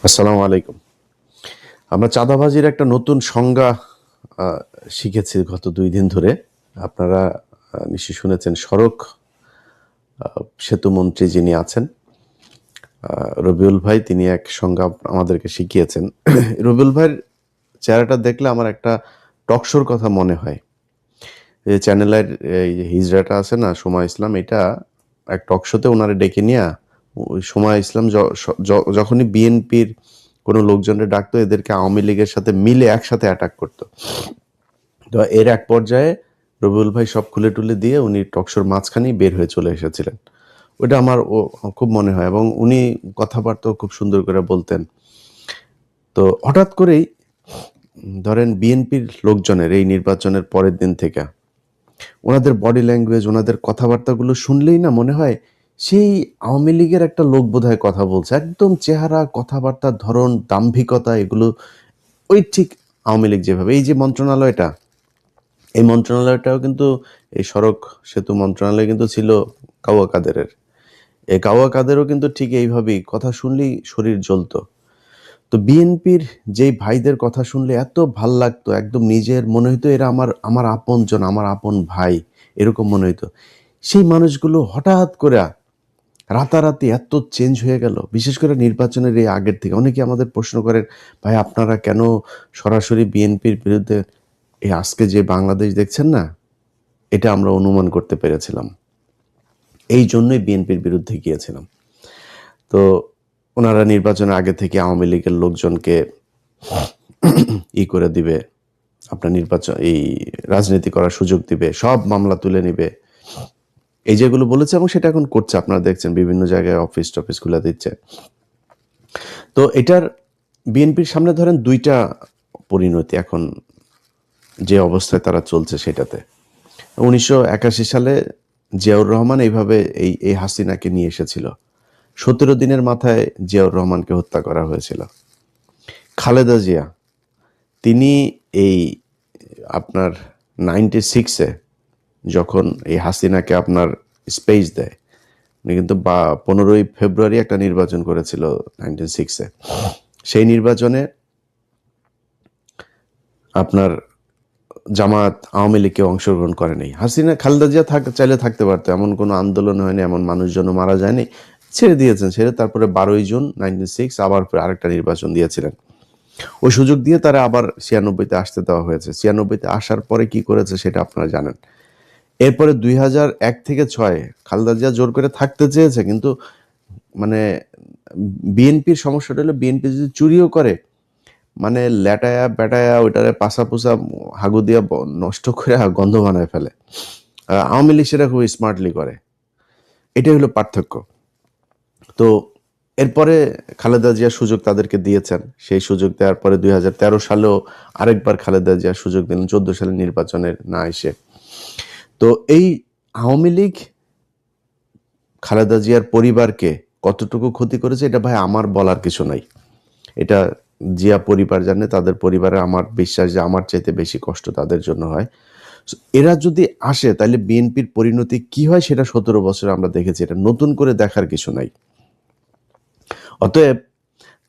আসসালামু আলাইকুম। আমরা চাঁদাবাজির একটা নতুন সংজ্ঞা আ শিখেছি গত ২ দিন ধরে। আপনারা নিশ্চয়ই শুনেছেন সড়ক আ সেতুমন্ত্রী যিনি আছেন, আ রবিউল ভাই তিনি এক সংজ্ঞা আমাদেরকে শিখিয়েছেন। রবিউল ভাইয়ের চেহারাটা দেখলে আমার একটা টক শোর কথা মনে হয়। এই চ্যানেলের এই যে হিজড়াটা আছে না, সময় ইসলাম, এটা এক টক শোতে উনারে ডেকে নিয়া ওই সময় ইসলাম যখনই বিএনপির কোনো লোকজনরে ডাকতো এদেরকে আওয়ামী লীগের সাথে মিলে একসাথে অ্যাটাক করতো। তো এর এক পর্যায়ে রবিউল ভাই সব খুলে-টুলে দিয়ে উনি টক শোর মাঝখানেই বের হয়ে চলে এসেছিলেন। ওইটা আমার খুব মনে হয় এবং উনি কথাবার্তাও খুব সুন্দর করে বলতেন। তো হঠাৎ করেই ধরেন বিএনপির লোকজনের এই নির্বাচনের পরের দিন থেকে ওনাদের বডি ল্যাঙ্গুয়েজ, ওনাদের কথাবার্তাগুলো শুনলেই না মনে হয় সেই আওয়ামী লীগের একটা লোক বোধহয় কথা বলছে। একদম চেহারা, কথাবার্তার ধরন, দাম্ভিকতা এগুলো ওই ঠিক আওয়ামী লীগ যেভাবে। এই যে মন্ত্রণালয়টা, এই মন্ত্রণালয়টাও কিন্তু এই সড়ক সেতু মন্ত্রণালয় কিন্তু ছিল কাওয়া কাদেরের। এই কাওয়া কাদেরও কিন্তু ঠিক এইভাবেই কথা শুনলেই শরীর জ্বলতো। তো বিএনপির যেই ভাইদের কথা শুনলে এত ভাল লাগতো, একদম নিজের মনে হইতো এরা আমার আমার আপনজন, আমার আপন ভাই, এরকম মনে হইতো। সেই মানুষগুলো হঠাৎ করে রাতারাতি এত চেঞ্জ হয়ে গেল, বিশেষ করে নির্বাচনের এই আগের থেকে। অনেকে আমাদের প্রশ্ন করেন, ভাই আপনারা কেন সরাসরি বিএনপির বিরুদ্ধে এই আজকে যে বাংলাদেশ দেখছেন না, এটা আমরা অনুমান করতে পেরেছিলাম। এই জন্যই বিএনপির বিরুদ্ধে গিয়েছিলাম। তো ওনারা নির্বাচনের আগে থেকে আওয়ামী লীগের লোকজনকে করে দিবে, আপনার নির্বাচন এই রাজনীতি করার সুযোগ দিবে, সব মামলা তুলে নিবে, এই যেগুলো বলেছে এবং সেটা এখন করছে। আপনারা দেখছেন বিভিন্ন জায়গায় অফিস টফিস খুলে দিচ্ছে। তো এটার বিএনপির সামনে ধরেন ২টা পরিণতি এখন যে অবস্থায় তারা চলছে সেটাতে। ১৯৮১ সালে জিয়াউর রহমান এইভাবে এই হাসিনাকে নিয়ে এসেছিল। ১৭ দিনের মাথায় জিয়াউর রহমানকে হত্যা করা হয়েছিল। খালেদা জিয়া তিনি এই আপনার 96 এ যখন এই হাসিনাকে আপনার স্পেস দেয়, উনি কিন্তু ১৫ই ফেব্রুয়ারি একটা নির্বাচন করেছিল 96 এ। সেই নির্বাচনে আপনার জামাত আওয়ামী লীগ কেউ অংশগ্রহণ করে নাই। হাসিনা খালেদা জিয়া চাইলে থাকতে পারতো, এমন কোনো আন্দোলন হয়নি, এমন মানুষজনও মারা যায়নি। ছেড়ে দিয়েছেন, ছেড়ে তারপরে ১২ই জুন 96 আবার আরেকটা নির্বাচন দিয়েছিলেন। ওই সুযোগ দিয়ে তারা আবার ৯৬-তে আসতে দেওয়া হয়েছে। ৯৬-তে আসার পরে কি করেছে সেটা আপনারা জানেন। এরপরে ২০০১ থেকে ৬ খালেদা জিয়া জোর করে থাকতে চেয়েছে, কিন্তু মানে বিএনপির সমস্যাটা হলো বিএনপি যদি চুরিও করে, মানে ল্যাটায়া ব্যাটায়া ওইটারে পাছা-পুছা হাগু দিয়া নষ্ট করে গন্ধ বানায় ফেলে। আওয়ামী লীগ সেটা খুব স্মার্টলি করে। এটাই হলো পার্থক্য। তো এরপরে খালেদা জিয়া সুযোগ তাদেরকে দিয়েছেন। সেই সুযোগ দেওয়ার পরে ২০১৩ সালেও আরেকবার খালেদা জিয়া সুযোগ দিলেন ১৪ সালের নির্বাচনের না এসে। তো এই আওয়ামী লীগ খালেদা জিয়ার পরিবারকে কতটুকু ক্ষতি করেছে এটা ভাই আমার বলার কিছু নাই। এটা জিয়া পরিবার জানে, তাদের পরিবারে আমার বিশ্বাস যে আমার চাইতে বেশি কষ্ট তাদের জন্য হয়। এরা যদি আসে তাহলে বিএনপির পরিণতি কি হয় সেটা ১৭ বছরে আমরা দেখেছি। এটা নতুন করে দেখার কিছু নাই। অতএব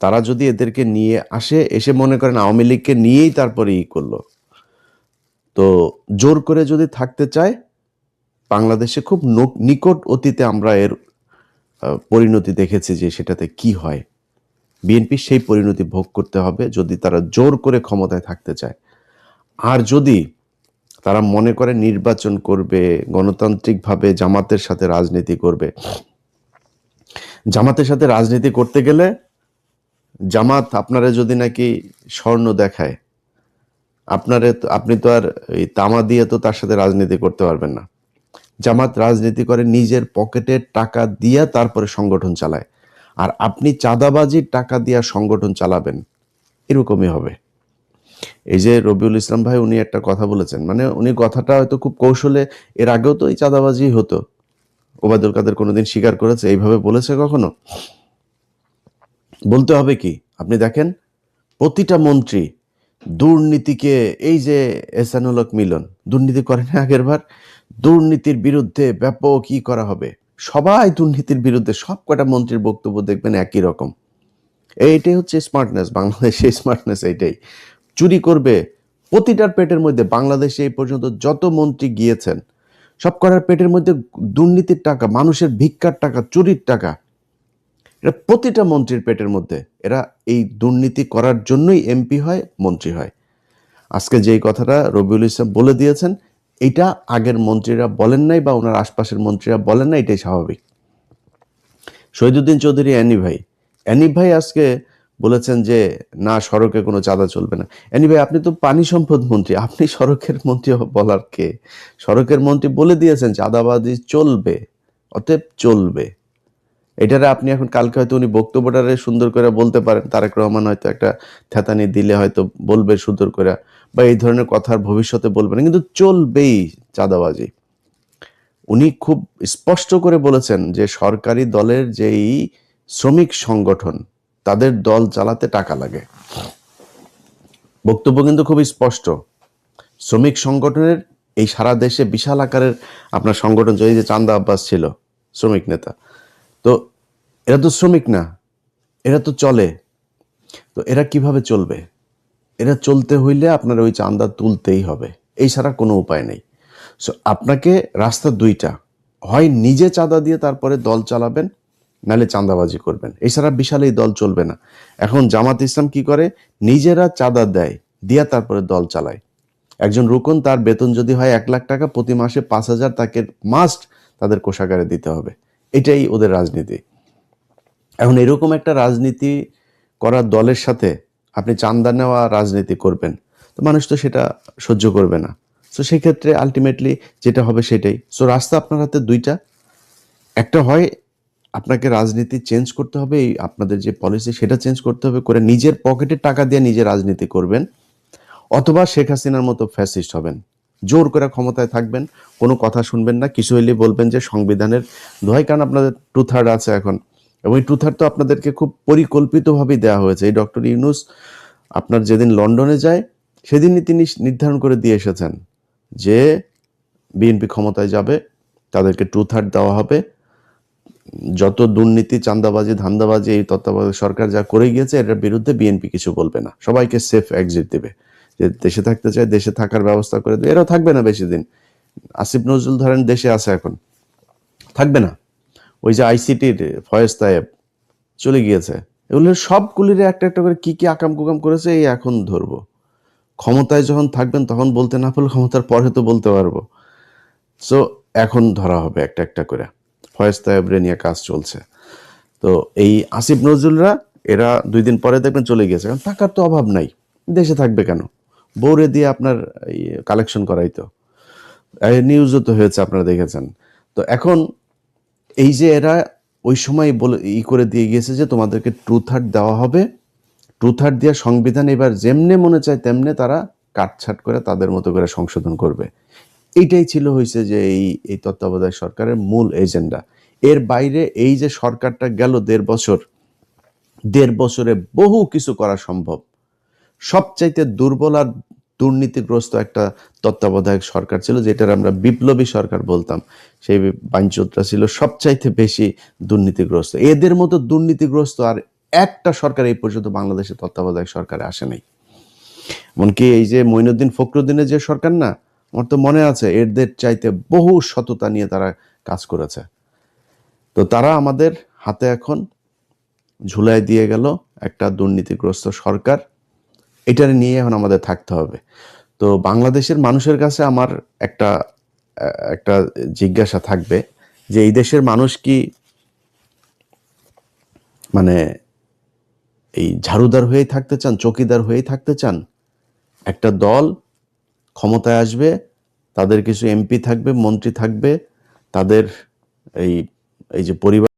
তারা যদি এদেরকে নিয়ে আসে, এসে মনে করেন আওয়ামী লীগকে নিয়েই তারপরে করলো। তো জোর করে যদি থাকতে চায়, বাংলাদেশে খুব নিকট অতীতে আমরা এর পরিণতি দেখেছি যে সেটাতে কি হয়। বিএনপি সেই পরিণতি ভোগ করতে হবে যদি তারা জোর করে ক্ষমতায় থাকতে চায়। আর যদি তারা মনে করে নির্বাচন করবে, গণতান্ত্রিকভাবে জামাতের সাথে রাজনীতি করবে, জামাতের সাথে রাজনীতি করতে গেলে জামাত আপনারা যদি নাকি স্বর্ণ দেখায়, আপনি তো আর এই তামা দিয়ে তো তার সাথে রাজনীতি করতে পারবেন না। জামাত রাজনীতি করে নিজের পকেটের টাকা দিয়া তারপরে সংগঠন চালায়। আর আপনি চাঁদাবাজির টাকা দিয়া সংগঠন চালাবেন, এরকমই হবে। এই যে রবিউল ইসলাম ভাই উনি একটা কথা বলেছেন, মানে উনি কথাটা হয়তো খুব কৌশলে, এর আগেও তো এই চাঁদাবাজি হতো। ওবায়দুল কাদের কোনোদিন স্বীকার করেছে এইভাবে বলেছে কখনো? বলতে হবে কি, আপনি দেখেন প্রতিটা মন্ত্রী দুর্নীতিকে, এই যে এহসানুল হক মিলন দুর্নীতি করেন আগের বার, দুর্নীতির বিরুদ্ধে ব্যাপক করা হবে, সবাই দুর্নীতির বিরুদ্ধে, সব কটা মন্ত্রীর বক্তব্য দেখবেন একই রকম। এইটাই হচ্ছে স্মার্টনেস, বাংলাদেশের স্মার্টনেস এইটাই। চুরি করবে প্রতিটার পেটের মধ্যে। বাংলাদেশে এই পর্যন্ত যত মন্ত্রী গিয়েছেন সব করার পেটের মধ্যে দুর্নীতির টাকা, মানুষের ভিক্ষার টাকা, চুরির টাকা, এটা প্রতিটা মন্ত্রীর পেটের মধ্যে। এরা এই দুর্নীতি করার জন্যই এমপি হয়, মন্ত্রী হয়। আজকে যেই কথাটা রবিউল ইসলাম বলে দিয়েছেন, এটা আগের মন্ত্রীরা বলেন নাই বা ওনার আশপাশের মন্ত্রীরা বলেন না, এটাই স্বাভাবিক। শহীদুদ্দিন চৌধুরী অ্যানি ভাই আজকে বলেছেন যে না, সড়কে কোনো চাঁদা চলবে না। অ্যানি ভাই, আপনি তো পানি সম্পদ মন্ত্রী, আপনি সড়কের মন্ত্রী বলার কে? সড়কের মন্ত্রী বলে দিয়েছেন চাঁদাবাজি চলবে, অতএব চলবে। এটারে আপনি এখন কালকে হয়তো উনি বক্তব্যটারে সুন্দর করে বলতে পারেন, তারেক রহমান হয়তো একটা থ্যাতানি দিলে হয়তো বলবে সুন্দর করে, বা এই ধরনের কথার ভবিষ্যতে বলবে না, কিন্তু চলবেই চাঁদাবাজি। উনি খুব স্পষ্ট করে বলেছেন যে সরকারি দলের যেই শ্রমিক সংগঠন, তাদের দল চালাতে টাকা লাগে। বক্তব্য কিন্তু খুব স্পষ্ট। শ্রমিক সংগঠনের এই সারা দেশে বিশাল আকারের আপনার সংগঠন, এই যে চান্দা আব্বাস ছিল শ্রমিক নেতা, তো এরা তো শ্রমিক না, এরা তো চলে। তো এরা কিভাবে চলবে? এরা চলতে হইলে আপনার ওই চান্দা তুলতেই হবে, এই ছাড়া কোনো উপায় নেই। সো আপনাকে রাস্তা দুইটা, হয় নিজে চাঁদা দিয়ে তারপরে দল চালাবেন, নাহলে চাঁদাবাজি করবেন, এছাড়া বিশাল এই দল চলবে না। এখন জামাত ইসলাম কি করে? নিজেরা চাঁদা দেয়, দিয়া তারপরে দল চালায়। একজন রুকন, তার বেতন যদি হয় 1 লাখ টাকা, প্রতি মাসে 5,000 তাকে মাস্ট তাদের কোষাগারে দিতে হবে। এটাই ওদের রাজনীতি। এখন এরকম একটা রাজনীতি করা দলের সাথে আপনি চাঁদা নেওয়া রাজনীতি করবেন, তো মানুষ তো সেটা সহ্য করবে না। সো সেক্ষেত্রে আলটিমেটলি যেটা হবে সেটাই। সো রাস্তা আপনার হাতে দুইটা, একটা হয় আপনাকে রাজনীতি চেঞ্জ করতে হবে, এই আপনাদের যে পলিসি সেটা চেঞ্জ করতে হবে, করে নিজের পকেটের টাকা দিয়ে নিজে রাজনীতি করবেন, অথবা শেখ হাসিনার মতো ফ্যাসিস্ট হবেন, জোর করে ক্ষমতায় থাকবেন, কোনো কথা শুনবেন না, কিছু হইলে বলবেন যে সংবিধানের দোহাই, কারণ আপনাদের 2/3 আছে এখন, এবং এই 2/3 তো আপনাদেরকে খুব পরিকল্পিতভাবেই দেওয়া হয়েছে। এই ডক্টর ইউনূস আপনার যেদিন লন্ডনে যায় সেদিনই তিনি নির্ধারণ করে দিয়ে এসেছেন যে বিএনপি ক্ষমতায় যাবে, তাদেরকে 2/3 দেওয়া হবে, যত দুর্নীতি, চাঁদাবাজি, ধান্দাবাজি এই তত্ত্বাবধায়ক সরকার যা করে গিয়েছে এটার বিরুদ্ধে বিএনপি কিছু বলবে না, সবাইকে সেফ এক্সিট দেবে। যে দেশে থাকতে চায় দেশে থাকার ব্যবস্থা করে দেবে, এরাও থাকবে না বেশি দিন। আসিফ নজরুল ধরেন দেশে আছে, এখন থাকবে না। ওই যে আইসিটির ফয়েজ তায়েব চলে গিয়েছে, এগুলো সবগুলির একটা একটা করে কি কি আকাম কুকাম করেছে এই এখন ধরবো। ক্ষমতায় যখন থাকবেন তখন বলতে না পারলে ক্ষমতার পরে তো বলতে পারবো। সো এখন ধরা হবে একটা একটা করে। ফয়েজ তায়েবরে নিয়ে কাজ চলছে। তো এই আসিফ নজরুলরা, এরা 2 দিন পরে দেখবেন চলে গেছে, কারণ টাকার তো অভাব নাই, দেশে থাকবে কেন? বউরে দিয়ে আপনার কালেকশন করাইতো, নিউজও তো হয়েছে, আপনারা দেখেছেন। তো এখন এই যে এরা ওই সময় বলে করে দিয়ে গিয়েছে যে তোমাদেরকে 2/3 দেওয়া হবে, 2/3 দিয়ে সংবিধান এবার যেমনে মনে চায় তেমনে তারা কাটছাট করে তাদের মতো করে সংশোধন করবে। এইটাই ছিল হয়েছে যে এই তত্ত্বাবধায়ক সরকারের মূল এজেন্ডা। এর বাইরে এই যে সরকারটা গেল 1.5 বছর, 1.5 বছরে বহু কিছু করা সম্ভব। সবচাইতে দুর্বল আর দুর্নীতিগ্রস্ত একটা তত্ত্বাবধায়ক সরকার ছিল, যেটার আমরা বিপ্লবী সরকার বলতাম। সেই বাঞ্চোতরা ছিল সবচাইতে বেশি দুর্নীতিগ্রস্ত। এদের মতো দুর্নীতিগ্রস্ত আর একটা সরকার এই পর্যন্ত বাংলাদেশের তত্ত্বাবধায়ক সরকারে আসে নাই। এমনকি এই যে মঈনুদ্দিন ফখরুদ্দিনের যে সরকার না, আমার তো মনে আছে এদের চাইতে বহু সততা নিয়ে তারা কাজ করেছে। তো তারা আমাদের হাতে এখন ঝুলাই দিয়ে গেল একটা দুর্নীতিগ্রস্ত সরকার। এটা নিয়ে এখন আমাদের থাকতে হবে। তো বাংলাদেশের মানুষের কাছে আমার একটা একটা জিজ্ঞাসা থাকবে যে এই দেশের মানুষ কি মানে এই ঝাড়ুদার হয়েই থাকতে চান, চকিদার হয়েই থাকতে চান? একটা দল ক্ষমতায় আসবে, তাদের কিছু এমপি থাকবে, মন্ত্রী থাকবে, তাদের এই এই যে পরিবার